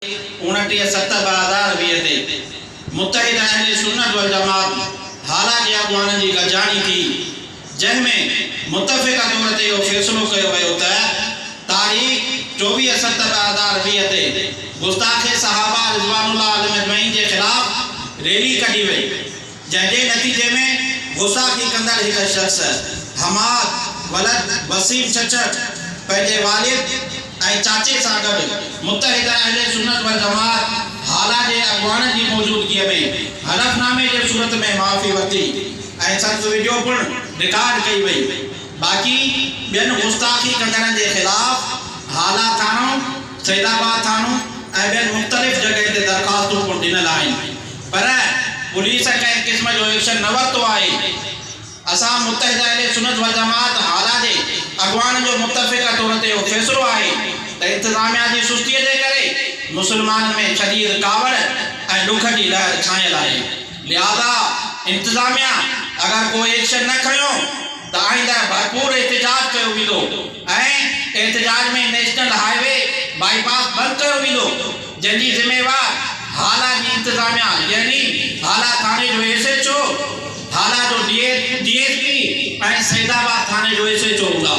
29/7/2020 ते मुत्तहिद अहले सुन्नत वल जमात हाला जी अगवान जी गजानी थी, जंहिंमें मुतफ़िक़ा तौर ते इहो फ़ैसिलो कयो वियो त तारीख़ 24/7/2020 ते गुस्ताखे सहाबा रिज़वानुल्लाह अलैहिम अजमईन जे ख़िलाफ़ रैली कढी वई, जंहिंजे नतीजे में गुस्ताखी कंदड़ हिकु शख़्स हमाद वलद वसीम चचर पंहिंजे वालिद ऐं चाचे सां गॾु मुत्तहिद अहले सुन्नत वल जमात हाला जे अगवान जी मौजूदगीअ में हलफ़नामे जे सूरत में माफ़ी वरिती ऐं संदसि वीडियो पिणु रिकॉर्ड कई वई। बाक़ी ॿियनि गुस्ताखी कंदड़नि जे ख़िलाफ़ हाला थानो, सैदाबाद थानो ऐं ॿियनि मुख़्तलिफ़ जॻह ते दरख़्वास्तूं पिणु ॾिनल आहिनि, पर पुलिस कंहिं क़िस्म जो एक्शन न वरितो आहे। असां मुत्तहिद अहले सुन्नत वल जमात हाला जे अगवान जो मुतफ़िक़ा तौर ते इहो फ़ैसिलो आहे त इंतिज़ामिया जी सुस्तीअ जे करे मुसलमाननि में शदीद कावड़ ऐं ॾुख जी लहर छायल आहे। लिहाज़ा इंतिज़ामिया अगर कोई एक्शन न खयो तो आइंदा भरपूर एहतजाज कयो वेंदो ऐं एहतजाज में नेशनल हाईवे बाईपास बंद कयो वेंदो, जंहिंजी ज़िम्मेवार हाला जी इंतिज़ामिया यानी हाला थाने जो SHO, हाला जो DSP ऐं सैदाबाद थाने जो SHO हूंदा।